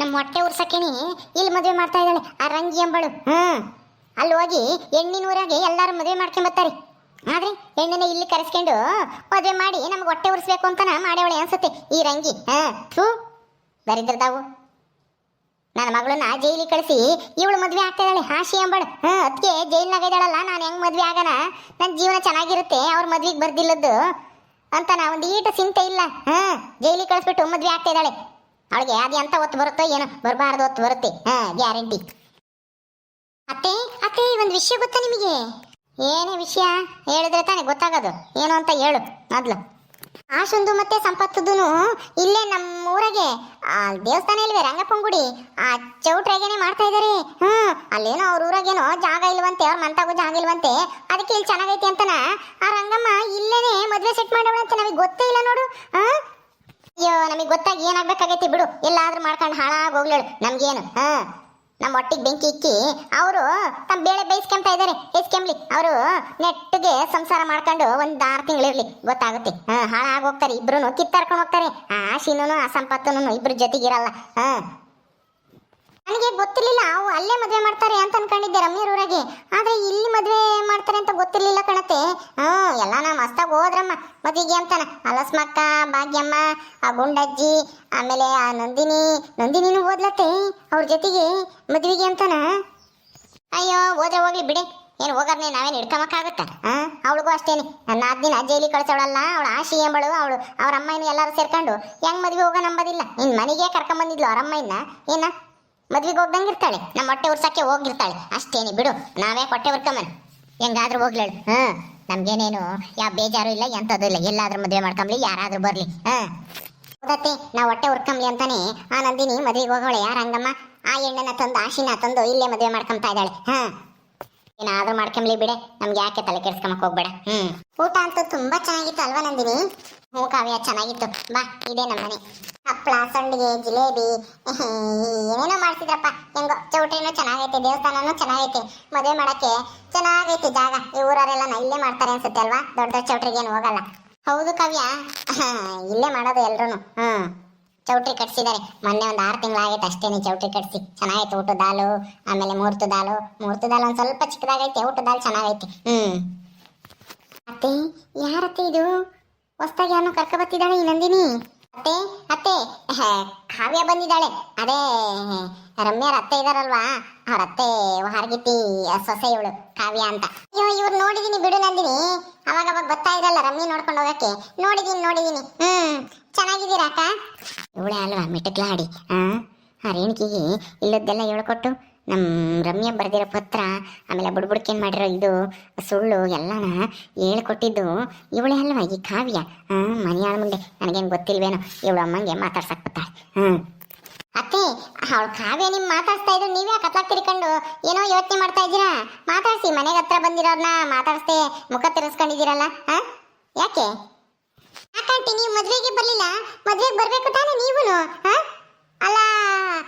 ನಮ್ಮ ಹೊಟ್ಟೆ ಉರ್ಸಕ್ಕೇನಿ ಇಲ್ಲಿ ಮದುವೆ ಮಾಡ್ತಾ ಇದ್ದಾಳೆ ಆ ರಂಗಿ ಎಂಬಳು. ಅಲ್ಲಿ ಹೋಗಿ ಹೆಣ್ಣಿನ ಊರಾಗೆ ಎಲ್ಲರೂ ಮದುವೆ ಮಾಡ್ಕೊಂಬತ್ತಾರೆ. ಆದ್ರೆ ಹೆಣ್ಣನ್ನ ಇಲ್ಲಿ ಕರೆಸ್ಕೊಂಡು ಮದುವೆ ಮಾಡಿ ನಮ್ಗೆ ಹೊಟ್ಟೆ ಉರ್ಸ್ಬೇಕು ಅಂತನ ಮಾಡ್ಯವಳೆ ಅನ್ಸುತ್ತೆ ಈ ರಂಗಿ. ಥೂ ದರಿದ್ರದಾವು. ನನ್ನ ಮಗಳನ್ನ ಜೈಲಿಗೆ ಕಳಿಸಿ ಇವಳು ಮದ್ವೆ ಆಗ್ತಾ ಇದ್ದಾಳೆ ಆಶಿ ಎಂಬಳು. ಅದಕ್ಕೆ ಜೈಲ್ನಾಗ ಇದ್ದಾಳಲ್ಲ, ನಾನು ಹೆಂಗ್ ಮದ್ವೆ ಆಗನ, ನನ್ನ ಜೀವನ ಚೆನ್ನಾಗಿರುತ್ತೆ ಅವ್ರ ಮದ್ವೆಗೆ ಬರ್ದಿಲ್ಲದ್ದು ಅಂತ ನಾ ಒಂದು ಈಟ ಚಿಂತೆ ಇಲ್ಲ. ಜೈಲಿಗೆ ಕಳಿಸ್ಬಿಟ್ಟು ಮದ್ವೆ ಆಗ್ತಾ ಇದ್ದಾಳೆ. ಅವಳಿಗೆ ಅದೇ ಅಂತ ಹೊತ್ತು ಬರುತ್ತೋ ಏನೋ, ಬರಬಾರ್ದು ಹೊತ್ತು ಬರುತ್ತೆ ಗ್ಯಾರಂಟಿ. ಅತ್ತೆ ಅತ್ತೆ ಒಂದು ವಿಷಯ ಗೊತ್ತಾ ನಿಮಗೆ? ಏನೇ ವಿಷಯ ಹೇಳಿದ್ರೆ ತಾನೇ ಗೊತ್ತಾಗೋದು. ಏನು ಅಂತ ಹೇಳು ಮೊದ್ಲು. ಆಶುಂದು ಮತ್ತೆ ಸಂಪತ್ತುದು ಇಲ್ಲೇ ನಮ್ಮ ಊರಾಗೆ ಆ ದೇವಸ್ಥಾನ ಇಲ್ವೇ ರಂಗಪ್ಪಂಗುಡಿ ಆ ಚೌಟ್ರಾಗೇನೆ ಮಾಡ್ತಾ ಇದಾರೆ. ಅಲ್ಲೇನೋ ಅವ್ರ ಊರಾಗೇನೋ ಜಾಗ ಇಲ್ವಂತೆ, ಅವ್ರ ಮಂತಾಗೂ ಜಾಗ ಇಲ್ವಂತೆ, ಅದಕ್ಕೆ ಇಲ್ಲಿ ಚೆನ್ನಾಗೈತೆ ಅಂತನ ಆ ರಂಗಮ್ಮ ಇಲ್ಲೇನೆ ಮದ್ವೆ ಸೆಟ್ ಮಾಡವಳಂತೆ. ನಮಗೆ ಗೊತ್ತೇ ಇಲ್ಲ ನೋಡು. ಅಯ್ಯೋ ನಮಗೆ ಗೊತ್ತಾಗಿ ಏನಾಗ್ಬೇಕಾಗೈತಿ ಬಿಡು, ಎಲ್ಲಾದ್ರೂ ಮಾಡ್ಕೊಂಡು ಹಾಳಾಗಿ ಹೋಗ್ಲೇಳು ನಮ್ಗೇನು. ನಮ್ಮ ಒಟ್ಟಿಗೆ ಬೆಂಕಿ ಇಕ್ಕಿ ಅವರು ತಮ್ಮ ಬೇಳೆ ಬೇಯಿಸ್ಕೊಂತ ಇದ್ದಾರೆ. ಬೇಯಿಸ್ಕೊಂಬ್ಲಿ, ಅವರು ನೆಟ್ಟಿಗೆ ಸಂಸಾರ ಮಾಡ್ಕೊಂಡು ಒಂದು 6 ತಿಂಗಳಿರ್ಲಿ, ಗೊತ್ತಾಗುತ್ತೆ. ಹಾಳಾಗಿ ಹೋಗ್ತಾರೆ ಇಬ್ರು, ಕಿತ್ತಾರ್ಕೊಂಡು ಹೋಗ್ತಾರೆ. ಆಶಿನೂ ಆ ಸಂಪತ್ತನು ಇಬ್ರು ಜೊತೆಗಿರಲ್ಲ. ನನಗೆ ಗೊತ್ತಿರ್ಲಿಲ್ಲ ಅವು ಅಲ್ಲೇ ಮದುವೆ ಮಾಡ್ತಾರೆ ಅಂತ ಅನ್ಕೊಂಡಿದ್ದೆ ರಮ್ಯರೂರಾಗೆ, ಆದ್ರೆ ಇಲ್ಲಿ ಮದುವೆ ಮಾಡ್ತಾರೆ ಅಂತ ಗೊತ್ತಿರ್ಲಿಲ್ಲ ಕಣತೆ. ಎಲ್ಲ ನಾ ಮಸ್ತಾಗಿ ಹೋದ್ರಮ್ಮ ಮದುವೆಗೆ ಅಂತಾನ. ಅಲಸ್ಮಕ್ಕ, ಭಾಗ್ಯಮ್ಮ, ಆ ಗುಂಡಜ್ಜಿ, ಆಮೇಲೆ ಆ ನಂದಿನಿನೂ ಓದ್ಲತ್ತೆ ಅವ್ರ ಜೊತೆಗೆ ಮದುವೆಗೆ ಅಂತಾನ. ಅಯ್ಯೋ ಹೋದ್ರೆ ಹೋಗ್ಲಿ ಬಿಡಿ, ಏನು ಹೋಗಾರ್ನೆ ನಾವೇನು ಹಿಡ್ಕೊಂಬಕ್ಕಾಗತ್ತ? ಅವಳಿಗೂ ಅಷ್ಟೇನೆ, ನನ್ನ 10 ದಿನ ಜೈಲಿಗೆ ಕಳ್ಸವಳಲ್ಲ ಅವಳು ಆಶಿ ಎಂಬಳು. ಅವಳು ಅವ್ರ ಅಮ್ಮನ ಎಲ್ಲರೂ ಸೇರ್ಕೊಂಡು ಹೆಂಗ್ ಮದ್ವೆ ಹೋಗ ನಂಬೋದಿಲ್ಲ. ಇನ್ ಮನೆಗೆ ಕರ್ಕೊಂಬಂದಿದ್ಲು ಅವ್ರ ಅಮ್ಮನ, ಏನ ಮದ್ವೆಗೆ ಹೋಗ್ದಂಗಿರ್ತಾಳೆ, ನಮ್ಮ ಹೊಟ್ಟೆ ಉರ್ಸಕ್ಕೆ ಹೋಗಿರ್ತಾಳೆ ಅಷ್ಟೇನಿ ಬಿಡು. ನಾವೇ ಹೊಟ್ಟೆ ಉರ್ಕೊಂಬನ್ ಹೆಂಗಾದ್ರೂ ಹೋಗ್ಲೇಳು. ನಮ್ಗೇನೇನು ಯಾವ ಬೇಜಾರು ಇಲ್ಲ, ಎಂಥದ್ದು ಇಲ್ಲ. ಎಲ್ಲಾದ್ರೂ ಮದುವೆ ಮಾಡ್ಕೊಂಬ್ಲಿ, ಯಾರಾದ್ರೂ ಬರ್ಲಿ. ಹೌದತ್ತೆ, ನಾವು ಹೊಟ್ಟೆ ಉರ್ಕೊಂಬ್ಲಿ ಅಂತಾನೆ ಆ ನಂದಿನಿ ಮದ್ವೆಗೆ ಹೋಗೋಳೆ ಯಾರ ರಂಗಮ್ಮ ಆ ಹೆಣ್ಣನ್ನ ತಂದು ಆಶಿನ ತಂದು ಇಲ್ಲೇ ಮದುವೆ ಮಾಡ್ಕೊಂತಾ ಇದ್ದಾಳೆ. ಏನಾದ್ರೂ ಮಾಡ್ಕೊಂಬ್ಲಿ ಬಿಡೆ, ನಮ್ಗೆ ಯಾಕೆ ತಲೆ ಕೆಡ್ಸ್ಕೊಂಬಕ್ ಹೋಗ್ಬೇಡ. ಊಟ ಅಂತೂ ತುಂಬಾ ಚೆನ್ನಾಗಿತ್ತು ಅಲ್ವಾ ನಂದಿನಿ? ಹ್ಞೂ ಕಾವ್ಯ ಚೆನ್ನಾಗಿತ್ತು. ಬಾ ಇದೇ ನಮ್ಮನೆ. ಹಪ್ಪಳ, ಸಂಡಿಗೆ, ಜಿಲೇಬಿ ಏನೇನೋ ಮಾಡ್ತಿದ್ರಪ್ಪ. ಹೆಂಗೋ ಚೌಟ್ರಿನೂ ಚೆನ್ನಾಗೈತೆ, ದೇವಸ್ಥಾನನೂ ಚೆನ್ನಾಗೈತೆ, ಮದುವೆ ಮಾಡಕ್ಕೆ ಚೆನ್ನಾಗೈತೆ ಜಾಗ. ಈ ಊರವರೆಲ್ಲ ಇಲ್ಲೇ ಮಾಡ್ತಾರೆ ಅನ್ಸುತ್ತೆ ಅಲ್ವಾ? ದೊಡ್ಡ ದೊಡ್ಡ ಚೌಟ್ರಿಗೇನು ಹೋಗಲ್ಲ. ಹೌದು ಕಾವ್ಯ, ಇಲ್ಲೇ ಮಾಡೋದು ಎಲ್ರು. ಚೌಟ್ರಿ ಕಟ್ಸಿದ್ದಾರೆ. ಮೊನ್ನೆ ಒಂದು 6 ತಿಂಗಳಾಗೈತೆ ಅಷ್ಟೇನೆ ಚೌಟ್ರಿ ಕಟ್ಸಿ. ಚೆನ್ನಾಗೈತೆ ಊಟದ ದಾಲು, ಆಮೇಲೆ ಮೂರ್ತು ದಾಲು ಒಂದು ಸ್ವಲ್ಪ ಚಿಕ್ಕದಾಗೈತೆ, ಊಟದ ದಾಲ್ ಚೆನ್ನಾಗೈತೆ. ಅತ್ತೆ ಯಾರತ್ತೆ ಇದು? ಹೊಸ್ದಾಗಿ ಯಾರನ್ನು ಕರ್ಕ ಬರ್ತಿದ್ದಾಳೆ ಈ ನಂದಿನಿ. ಅತ್ತೆ ಅತ್ತೆ ಕಾವ್ಯ ಬಂದಿದ್ದಾಳೆ. ಅದೇ ರಮ್ಯಾರ ಅತ್ತೆ ಇದಾರಲ್ವಾ, ಅವ್ರ ಅತ್ತೆ ಹಾರ್ಗಿತಿ ಸೊಸೆ ಇವಳು ಕಾವ್ಯ ಅಂತ. ಅಯ್ಯೋ ಇವ್ರು ನೋಡಿದೀನಿ ಬಿಡು ನಂದಿನಿ, ಅವಾಗ ಬರ್ತಾ ಇರಲ್ಲ ರಮ್ಯ ನೋಡ್ಕೊಂಡು ಹೋಗಕ್ಕೆ. ನೋಡಿದೀನಿ. ಚೆನ್ನಾಗಿದ್ದೀರಾ ಅಕ್ಕ? ಇವಳೆ ಅಲ್ವಾ ಮಿಟಕ್ಲಾಡಿ ಆ ರೇಣುಕಿಗೆ ಇಲ್ಲದ್ದೆಲ್ಲ ಹೇಳ್ಕೊಟ್ಟು ನಮ್ಮ ರಮ್ಯ ಬರ್ದಿರೋ ಪತ್ರ, ಆಮೇಲೆ ಬುಡ್ಬುಡ್ಕೇನು ಮಾಡಿರೋ ಇದು ಸುಳ್ಳು ಎಲ್ಲನ ಹೇಳ್ಕೊಟ್ಟಿದ್ದು ಇವಳೆ ಅಲ್ವಾ ಈ ಕಾವ್ಯ. ಮನೆಯಾಳ ಮುಂದೆ ನನಗೇನು ಗೊತ್ತಿಲ್ವೇನೋ, ಇವಳು ಅಮ್ಮಂಗೆ ಮಾತಾಡ್ಸಕ್ ಬರ್ತಾಳೆ. ಅತ್ತೆ ಅವಳು ಕಾವ್ಯ ನಿಮ್ ಮಾತಾಡ್ಸ್ತಾ ಇದ್ರು, ನೀವೇ ಕತ್ಲಾಕ್ ತಿರ್ಕೊಂಡು ಏನೋ ಯೋಚನೆ ಮಾಡ್ತಾ ಇದ್ದೀರಾ? ಮಾತಾಡ್ಸಿ, ಮನೆಗೆ ಹತ್ರ ಬಂದಿರೋರ್ನ ಮಾತಾಡ್ಸ್ತೆ ಮುಖ ತಿರ್ಸ್ಕೊಂಡಿದ್ದೀರಲ್ಲ, ಯಾಕೆ ಯಾಕಂಟಿ ನೀವು ಮದ್ವೆಗೆ ಬರ್ಲಿಲ್ಲ? ಮದ್ವೆಗೆ ಬರ್ಬೇಕು ತಾನೆ ನೀವುನು? ಅಲ್ಲ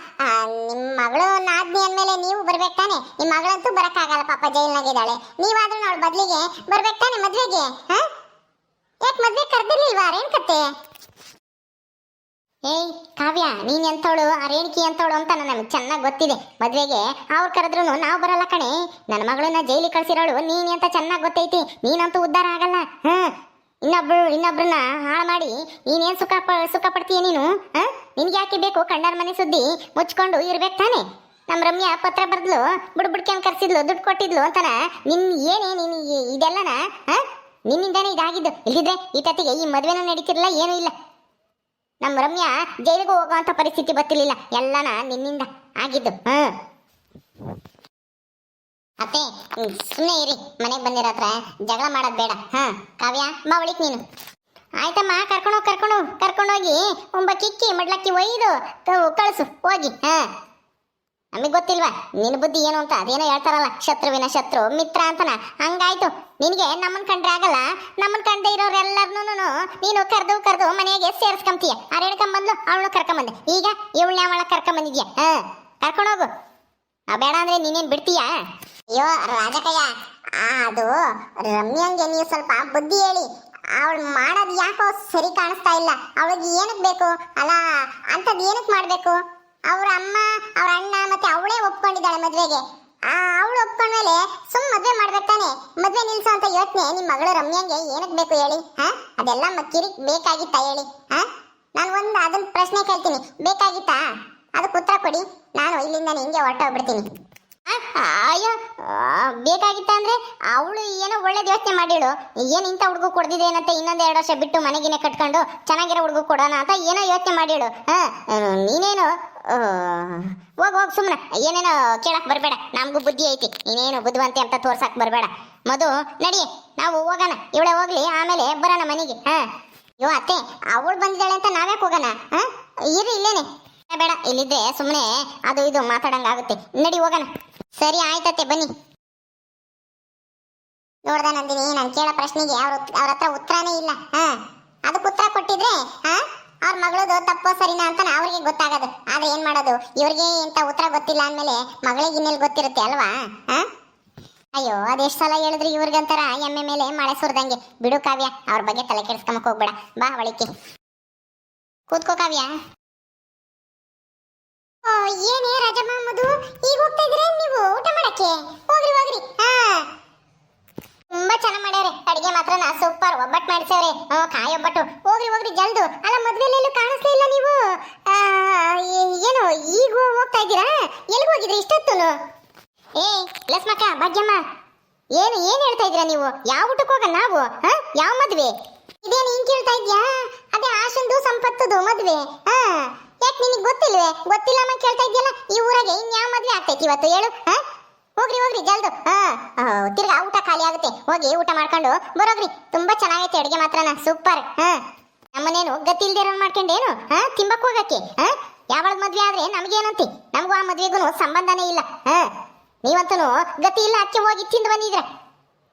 ನಿಮ್ಮ ಮಗಳು ನಾದ್ನಿ ಅಂದ್ಮೇಲೆ ನೀವು ಬರ್ಬೇಕು ತಾನೆ. ನಿಮ್ಮ ಮಗಳಂತೂ ಬರಕ್ಕಾಗಲ್ಲ, ಪಾಪ ಜೈಲ್ನಾಗಿದ್ದಾಳೆ. ನೀವಾದ್ರೂ ಅವಳ ಬದ್ಲಿಗೆ ಬರ್ಬೇಕು ತಾನೆ ಮದ್ವೆಗೆ. ಯಾಕೆ ಮದ್ವೆ ಕರ್ದಿರ್ಲಿಲ್ವಾ ರೇಣುಕತ್ತೆ? ಏಯ್ ಕಾವ್ಯ, ನೀನ್ ಎಂತವಳು ಆ ರೇಣುಕಿ ಎಂತವಳು ಅಂತ ನಮಗೆ ಚೆನ್ನಾಗಿ ಗೊತ್ತಿದೆ. ಮದ್ವೆಗೆ ಅವ್ರು ಕರೆದ್ರು ನಾವು ಬರಲ್ಲ ಕಣೆ. ನನ್ನ ಮಗಳನ್ನ ಜೈಲಿಗೆ ಕಳ್ಸಿರೋಳು ನೀನ್ ಅಂತ ಚೆನ್ನಾಗಿ ಗೊತ್ತೈತಿ. ನೀನಂತೂ ಉದ್ಧಾರ ಆಗಲ್ಲ. ಇನ್ನೊಬ್ರನ್ನ ಹಾಳು ಮಾಡಿ ನೀನೇನ್ ಸುಖ ಪಡ್ತೀಯ ನೀನು? ನಿನ್ಗೆ ಯಾಕೆ ಬೇಕು ಕಂಡಾರ ಮನೆ ಸುದ್ದಿ ಮುಚ್ಕೊಂಡು ಇರ್ಬೇಕು ತಾನೆ? ನಮ್ಮ ರಮ್ಯಾ ಪತ್ರ ಬರ್ದ್ಲು, ಬುಡ್ಬುಡ್ಕೆನ್ ಕರ್ಸಿದ್ಲು, ದುಡ್ಡು ಕೊಟ್ಟಿದ್ಲು ಅಂತಾನ. ನೀನು ಇದೆಲ್ಲನ ನಿನ್ನಿಂದಾನೇ ಇದಾಗಿದ್ದು. ಇಲ್ದಿದ್ರೆ ಈ ತತ್ತಿಗೆ ಈ ಮದ್ವೆನೂ ನಡೀತಿರ್ಲಿಲ್ಲ, ಏನೂ ಇಲ್ಲ. ನಮ್ಮ ರಮ್ಯಾ ಜೈಲಿಗೆ ಹೋಗುವಂತ ಪರಿಸ್ಥಿತಿ ಬರ್ತಿರ್ಲಿಲ್ಲ, ಎಲ್ಲನ ನಿನ್ನಿಂದ ಆಗಿದ್ದು. ಅತ್ತೆ ಸುಮ್ಮನೆ ಇರಿ, ಮನೆಗೆ ಬಂದಿರೋ ಹತ್ರ ಜಗಳ ಮಾಡೋದು ಬೇಡ. ಕಾವ್ಯ ಬಾ ಒಳಿಕ್ ನೀನು. ಆಯ್ತಮ್ಮ, ಕರ್ಕೊಂಡೋಗಿ ಕಿಕ್ಕಿ ಮಡ್ಲಕ್ಕಿ ಒಯ್ದು ಕಳಿಸು ಹೋಗಿ. ನಮಗೆ ಗೊತ್ತಿಲ್ವಾ ನಿನ್ನ ಬುದ್ಧಿ ಏನು ಅಂತ? ಅದೇನೋ ಹೇಳ್ತಾರಲ್ಲ, ಶತ್ರುವಿನ ಶತ್ರು ಮಿತ್ರ ಅಂತನ. ಹಂಗಾಯ್ತು ನಿನಗೆ. ನಮ್ಮನ್ ಕಂಡ್ರೆ ಆಗಲ್ಲ, ನಮ್ಮನ್ ಕಂಡ್ರೆ ಇರೋರೆಲ್ಲರನ್ನೂ ನೀನು ಕರೆದು ಮನೆಗೆ ಸೇರಿಸ್ಕೊಂತೀಯ. ಆ ರೇಣುಕಂಬಂದ್ಲು, ಅವಳು ಕರ್ಕೊಂಬಂದೆ. ಈಗ ಇವಳನ್ನ ಅವಳ ಕರ್ಕೊಂಬಂದಿದ್ಯಾ? ಕರ್ಕೊಂಡೋಗು. ಬೇಡ ಅಂದ್ರೆ ನೀನೇನ್ ಬಿಡ್ತೀಯಾ? ಅಯ್ಯೋ ರಾಜಕಯ್ಯ, ಅದು ರಮ್ಯಂಗೆ ನೀವು ಸ್ವಲ್ಪ ಬುದ್ಧಿ ಹೇಳಿ. ಅವಳು ಮಾಡೋದು ಯಾಕೋ ಸರಿ ಕಾಣಿಸ್ತಾ ಇಲ್ಲ. ಅವಳಿಗೆ ಏನಕ್ಕೆ ಬೇಕು ಅಲ್ಲ, ಅಂಥದ್ದು ಏನಕ್ಕೆ ಮಾಡಬೇಕು? ಅವ್ರ ಅಮ್ಮ ಅವ್ರ ಅಣ್ಣ ಮತ್ತೆ ಅವಳೇ ಒಪ್ಕೊಂಡಿದ್ದಾಳೆ ಮದ್ವೆಗೆ. ಅವಳು ಒಪ್ಕೊಂಡ್ಮೇಲೆ ಮದ್ವೆ ಮಾಡ್ಬೇಕಾನೆ. ಮದ್ವೆ ನಿಲ್ಸೋ ಅಂತ ಯೋಚನೆ ನಿಮ್ ಮಗಳು ರಮ್ಯಂಗೆ ಏನಕ್ ಬೇಕು ಹೇಳಿ? ಅದೆಲ್ಲ ಕಿರಿಕ್ ಬೇಕಾಗಿತ್ತಾ ಹೇಳಿ? ನಾನು ಒಂದು ಅದನ್ನ ಪ್ರಶ್ನೆ ಕೇಳ್ತೀನಿ, ಬೇಕಾಗಿತ್ತಾ? ಅದಕ್ಕೆ ಉತ್ತರ ಕೊಡಿ. ನಾನು ಇಲ್ಲಿಂದ ಹಿಂಗೆ ಹೊರಟೋಗ್ಬಿಡ್ತೀನಿ. ಅಯ್ಯೋ, ಬೇಕಾಗಿತ್ತ ಅಂದ್ರೆ ಅವಳು ಏನೋ ಒಳ್ಳೇದು ಯೋಚನೆ ಮಾಡಿಳು. ಏನು ಇಂಥ ಹುಡುಗ ಕೊಡ್ದಿದೆ ಏನಂತ ಇನ್ನೊಂದು 2 ವರ್ಷ ಬಿಟ್ಟು ಮನೆಗಿನೇ ಕಟ್ಕೊಂಡು ಚೆನ್ನಾಗಿರೋ ಹುಡುಗ ಕೊಡೋಣ ಅಂತ ಏನೋ ಯೋಚನೆ ಮಾಡಿಳು. ನೀನೇನು ಹೋಗ್ ಸುಮ್ಮನೆ ಏನೇನೋ ಕೇಳಕ್ ಬರಬೇಡ. ನಮಗೂ ಬುದ್ಧಿ ಐತಿ, ನೀನೇನು ಬುದ್ಧಿವಂತೆ ಅಂತ ತೋರ್ಸಕ್ ಬರಬೇಡ. ಮಧು ನಡಿ, ನಾವು ಹೋಗೋಣ. ಇವಳೆ ಹೋಗ್ಲಿ, ಆಮೇಲೆ ಬರೋಣ ಮನೆಗೆ. ಅಯ್ಯೋ ಅತ್ತೆ, ಅವಳು ಬಂದಿದ್ದಾಳೆ ಅಂತ ನಾವ್ಯಾಕೆ ಹೋಗೋಣ? ಇರಿ ಇಲ್ಲೇನೆ. ಬೇಡ, ಇಲ್ಲಿದ್ದೆ ಸುಮ್ಮನೆ ಅದು ಇದು ಮಾತಾಡಂಗಾಗುತ್ತೆ. ನಡಿ ಹೋಗೋಣ. ಸರಿ ಆಯ್ತತ್ತೆ, ಬನ್ನಿ. ನೋಡ್ದ ನಂದಿನಿ, ನಾನು ಕೇಳೋ ಪ್ರಶ್ನೆಗೆ ಅವ್ರ ಹತ್ರ ಉತ್ತರನೇ ಇಲ್ಲ. ಅದಕ್ಕೆ ಉತ್ತರ ಕೊಟ್ಟಿದ್ರೆ ಅವ್ರ ಮಗಳದು ತಪ್ಪೋ ಸರಿನಾ ಅಂತ ಅವ್ರಿಗೆ ಗೊತ್ತಾಗೋದು. ಆದ್ರೆ ಏನ್ ಮಾಡೋದು, ಇವ್ರಿಗೆ ಇಂಥ ಉತ್ತರ ಗೊತ್ತಿಲ್ಲ ಅಂದ್ಮೇಲೆ ಮಗಳಿಗೆ ಇನ್ನೆಲ್ಲಿ ಗೊತ್ತಿರುತ್ತೆ ಅಲ್ವಾ? ಅಯ್ಯೋ, ಅದೆಷ್ಟು ಸಲ ಹೇಳಿದ್ರು ಇವ್ರಿಗಂತಾರ ಎಮ್ಮೆ ಮೇಲೆ ಮಳೆ ಸುರಿದಂಗೆ. ಬಿಡು ಕಾವ್ಯ, ಅವ್ರ ಬಗ್ಗೆ ತಲೆ ಕೆಡಿಸ್ಕೊಂಬಕ್ ಹೋಗ್ಬೇಡ. ಬಾ ಒಳಿಕೆ ಕೂತ್ಕೋ ಕಾವ್ಯ. ಏನೇ ರಾಜಮ್ಮ ಮಧು, ಈಗ ಹೋಗ್ತಾ ಇದ್ರೆ ನೀವು ಊಟ ಮಾಡಕ್ಕೆ? ಹೋಗ್ರಿ ಹೋಗ್ರಿ. ತುಂಬಾ ಚೆನ್ನಾಗಿ ಮಾಡ್ಯಾರೆ ಅಡಿಗೆ, ಮಾತ್ರನ ಸೂಪರ್. ಒಬ್ಬಟ್ಟು ಮಾಡಿಸವ್ರೆ, ಕಾಯಿ ಒಬ್ಬಟ್ಟು. ಹೋಗ್ರಿ ಹೋಗ್ರಿ ಜಲ್ದು. ಅಲ್ಲ, ಮದ್ವೆಲೆಲ್ಲೂ ಕಾಣಿಸ್ಲೇ ಇಲ್ಲ ನೀವು. ಏನು ಈಗ ಹೋಗ್ತಾ ಇದ್ದೀರಾ? ಎಲ್ಲಿಗೆ ಹೋಗಿದ್ರಿ ಇಷ್ಟೊತ್ತು? ಏ ಲಕ್ಷ್ಮಕ್ಕ, ಭಾಗ್ಯಮ್ಮ, ಏನು ಹೇಳ್ತಾ ಇದ್ದೀರಾ ನೀವು? ಯಾವ ಊಟಕ್ಕೆ ಹೋಗ ನಾವು? ಯಾವ ಮದ್ವೆ ಇದೇನು ಹಿಂಗ್ ಕೇಳ್ತಾ ಇದ್ಯಾ? ಅದೇ ಆಶಂದು ಸಂಪತ್ತದು ಮದ್ವೆ. ಯಾಕೆ ನಿನಗೆ ಗೊತ್ತಿಲ್ವೇ? ಗೊತ್ತಿಲ್ಲ ಅಮ್ಮ ಕೇಳ್ತಾ ಇದೆಯಲ್ಲ. ಈ ಊರಾಗೆ ಇನ್ಯಾವ ಮದ್ವೆ ಆಗ್ತೈತಿ ಇವತ್ತು ಹೇಳು? ಹೋಗ್ರಿ ಹೋಗ್ರಿ ಜಲ್ದು. ತಿರ್ಗಾ ಊಟ ಖಾಲಿ ಆಗುತ್ತೆ. ಹೋಗಿ ಊಟ ಮಾಡ್ಕೊಂಡು ಬರೋಗ್ರಿ. ತುಂಬಾ ಚೆನ್ನಾಗೈತೆ ಅಡಿಗೆ ಮಾತ್ರನ ಸೂಪರ್. ನಮ್ಮನೇನು ಗತಿ ಇಲ್ದಿರೋ ಮಾಡ್ಕೊಂಡೇನು ತಿಂಬಕ್ ಹೋಗಕ್ಕೆ? ಯಾವಳ ಮದ್ವೆ ಆದ್ರೆ ನಮ್ಗೇನಂತಿ? ನಮಗೂ ಆ ಮದ್ವೆಗೂ ಸಂಬಂಧನೇ ಇಲ್ಲ. ನೀವಂತೂ ಗತಿ ಇಲ್ಲ, ಅಕ್ಕೆ ಹೋಗಿ ತಿಂದು ಬಂದಿದ್ರೆ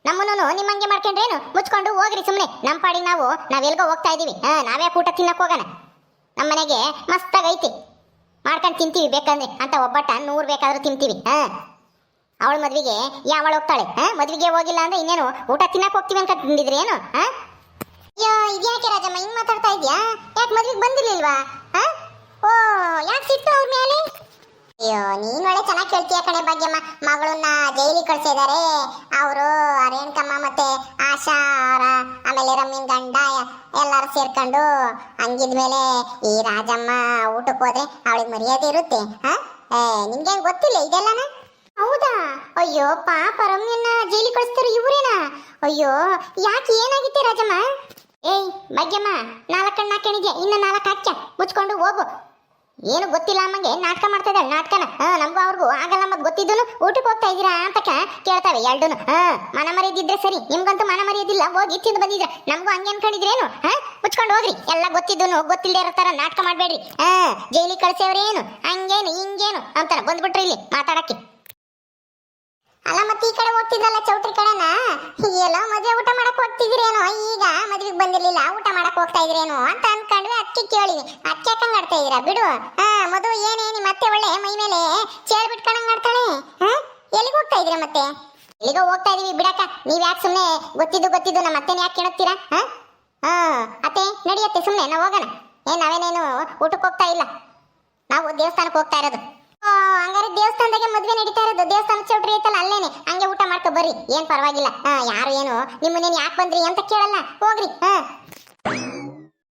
ನಮ್ಮನ್ನು ನಿಮ್ಮಂಗೆ ಮಾಡ್ಕೊಂಡ್ರೇನು? ಮುಚ್ಕೊಂಡು ಹೋಗ್ರಿ ಸುಮ್ಮನೆ. ನಮ್ಮ ಪಾಡಿಗೆ ನಾವೆಲ್ಗೋ ಹೋಗ್ತಾ ಇದೀವಿ. ನಾವೇ ಊಟ ತಿನ್ನಕ್ ಹೋಗೋಣ. ನಮ್ಮನೆಗೆ ಮಸ್ತಾಗೈತಿ, ಮಾಡ್ಕೊಂಡು ತಿಂತೀವಿ. ಬೇಕಂದ್ರೆ ಅಂತ ಒಬ್ಬಟ್ಟ 100 ಬೇಕಾದ್ರೂ ತಿಂತೀವಿ. ಅವಳ ಮದ್ವೆಗೆ ಯಾವಳ ಹೋಗ್ತಾಳೆ? ಮದ್ವೆಗೆ ಹೋಗಿಲ್ಲ ಅಂದ್ರೆ ಇನ್ನೇನು ಊಟ ತಿನ್ನಕ್ ಹೋಗ್ತೀವಿ ಅಂತ ತಿಂದಿದ್ರಿ ಏನು? ಅಯ್ಯೋ, ಇದ್ಯಾಕೆ ರಾಜಮ್ಮ ಹಿಂಗ್ ಮಾತಾಡ್ತಾ ಇದ್ಯಾ? ಯಾಕೆ ಮದ್ವೆಗೆ ಬಂದಿರ್ಲಿಲ್ವಾ? ಓ, ಯಾಕೆ ಸಿಟ್ಟು ಅವ್ರ ಮೇಲೆ? ಅಯ್ಯೋ, ನೀನ್ ಒಳ್ಳೆ ಚೆನ್ನಾಗಿ ಕೇಳ್ತೀಯ ಕಣೆ ಭಾಗ್ಯಮ್ಮ. ಮಗಳನ್ನ ಜೈಲಿಗೆ ಕಳ್ಸಿದ್ದಾರೆ ಅವರು. ರೇಣುಕಮ್ಮ ಮತ್ತೆ ಆಶಾ ಅವರ, ಆಮೇಲೆ ರಮ್ಯನ್ ಗಂಡ ಎಲ್ಲಾರು ಸೇರ್ಕೊಂಡು. ಹಂಗಿದ್ಮೇಲೆ ಈ ರಾಜಮ್ಮ ಊಟಕ್ಕೆ ಹೋದ್ರೆ ಅವಳಿಗೆ ಮರ್ಯಾದೆ ಇರುತ್ತೆ? ನಿಮ್ಗೆ ಗೊತ್ತಿಲ್ಲ ಇದೆಲ್ಲನ? ಹೌದಾ? ಅಯ್ಯೋ ಪಾಪ, ರಮ್ಯನ್ನ ಜೈಲಿಗೆ ಕಳಿಸ್ತಾರೆ ಇವ್ರೇನಾ? ಅಯ್ಯೋ, ಯಾಕೆ ಏನಾಗಿತ್ತೆ ರಾಜಮ್ಮ? ಏಯ್ ಭಾಗ್ಯಮ್ಮ, 4 ಕಣ್ಣು ಹಾಕೊಂಡಿದ್ಯಾ, ಇನ್ನು 4 ಹಾಕ್ಯ. ಮುಚ್ಕೊಂಡು ಹೋಗು. ಏನು ಗೊತ್ತಿಲ್ಲ ಅಮ್ಮಂಗೆ ನಾಟಕ ಮಾಡ್ತಾ ಇದ್ದಾಳೆ. ನಾಟಕನ ನಮಗೂ ಅವ್ರಿಗೂ ಆಗಲ್ಲ. ಮತ್ತೆ ಗೊತ್ತಿದ್ದನು ಊಟಕ್ಕೆ ಹೋಗ್ತಾ ಇದ್ದೀರಾ ಅಂತ ಕೇಳ್ತಾವೆ ಎರಡೂನು. ಮನ ಮರ್ಯಾದಿದ್ರೆ ಸರಿ, ನಿಮ್ಗಂತೂ ಮನ ಮರ್ಯಾದಿಲ್ಲ. ಹೋಗಿ ತಿಂದು ಬಂದಿದ್ರೆ ನಮಗೂ ಹಂಗೆ ಅನ್ಕೊಂಡಿದ್ರೇನು? ಮುಚ್ಕೊಂಡು ಹೋಗ್ರಿ. ಎಲ್ಲ ಗೊತ್ತಿದ್ದನು ಗೊತ್ತಿಲ್ಲದೆ ಇರೋ ತರ ನಾಟಕ ಮಾಡ್ಬೇಡ್ರಿ. ಜೈಲಿಗೆ ಕಳ್ಸೇವ್ರೇನು ಹಂಗೇನು ಹಿಂಗೇನು ಅಂತಾರ ಬಂದ್ಬಿಟ್ರಿ ಇಲ್ಲಿ ಮಾತಾಡಕ್ಕೆ. ಅಲ್ಲ, ಮತ್ತೆ ಈ ಕಡೆ ಹೋಗ್ತಿದ್ರಲ್ಲ ಚೌಟ್ರಿ ಕಡೆನಾ? ಎಲ್ಲ ಮದುವೆ ಊಟ ಮಾಡಕ್ ಹೋಗ್ತಿದ್ರೇನೋ? ಈಗ ಮದ್ವೆಗೆ ಬಂದಿರ್ಲಿಲ್ಲ, ಊಟ ಮಾಡಕ್ ಹೋಗ್ತಾ ಇದ್ರೇನೋ ಅಂತ ಅನ್ಕೊಂಡ್ವಿ. ಅಕ್ಕಿ ಕೇಳಿನಿ. ಅಕ್ಕಿ ಯಾಕಂಗ್ ಆಡ್ತಾ ಇದೀರಾ? ಬಿಡು. ಮಧು, ಏನೇನಿ ಮತ್ತೆ ಒಳ್ಳೆ ಮೈ ಮೇಲೆ ಚೇಳ್ ಬಿಟ್ಕೊಂಡಂಗ್ ಆಡ್ತಾಳೆ. ಎಲ್ಲಿಗೆ ಹೋಗ್ತಾ ಇದ್ರಿ ಮತ್ತೆ? ಎಲ್ಲಿಗೋ ಹೋಗ್ತಾ ಇದೀವಿ ಬಿಡಕ್ಕ. ನೀವ್ ಯಾಕೆ ಸುಮ್ನೆ ಗೊತ್ತಿದ್ದು ನಮ್ಮ ಅತ್ತೆನ ಯಾಕೆ ಕೇಳುತ್ತೀರಾ? ಅತ್ತೆ ನಡಿಯತ್ತೆ, ಸುಮ್ನೆ ನಾವು ಹೋಗೋಣ. ನಾವೇನೇನು ಊಟಕ್ಕೆ ಹೋಗ್ತಾ ಇಲ್ಲ, ನಾವು ದೇವಸ್ಥಾನಕ್ಕೆ ಹೋಗ್ತಾ ಇರೋದು. ಹಂಗಾರೆ ದೇವಸ್ಥಾನದಾಗೆ ಮದ್ವೆ ನಡೀತಾ ಇರೋದು. ದೇವಸ್ಥಾನ ಚೌಟ್ರಿ ಐತಲ್ಲ, ಅಲ್ಲೇನೆ ಹಂಗೆ ಊಟ ಮಾಡ್ಕೊ ಬರ್ರಿ. ಏನ್ ಪರವಾಗಿಲ್ಲ. ಯಾರು ಏನು ನಿಮ್ಮನ್ನೇನು ಯಾಕೆ ಬಂದ್ರಿ ಅಂತ ಕೇಳಲ್ಲ. ಹೋಗ್ರಿ.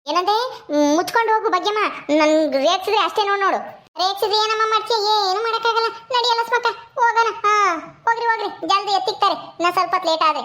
ಏನಂದೆ? ಮುಚ್ಕೊಂಡು ಹೋಗು ಭಾಗ್ಯಮ್ಮ. ನನ್ಗೆ ರೇಗ್ಸಿದ್ರೆ ಅಷ್ಟೇ ನೋಡು. ರೇಗ್ಸಿದ್ರೆ ಏನಮ್ಮ ಮಾಡ್ತೀಯ? ಏನು ಮಾಡಕ್ಕಾಗಲ್ಲ. ನಡಿಯಲ್ಲ ಸ್ಮಕ್ಕ, ಹೋಗೋಣ. ಹೋಗ್ರಿ ಜಲ್ದಿ ಎತ್ತಿಕ್ತಾರೆ. ಇನ್ನ ಸ್ವಲ್ಪ ಲೇಟ್ ಆದ್ರೆ.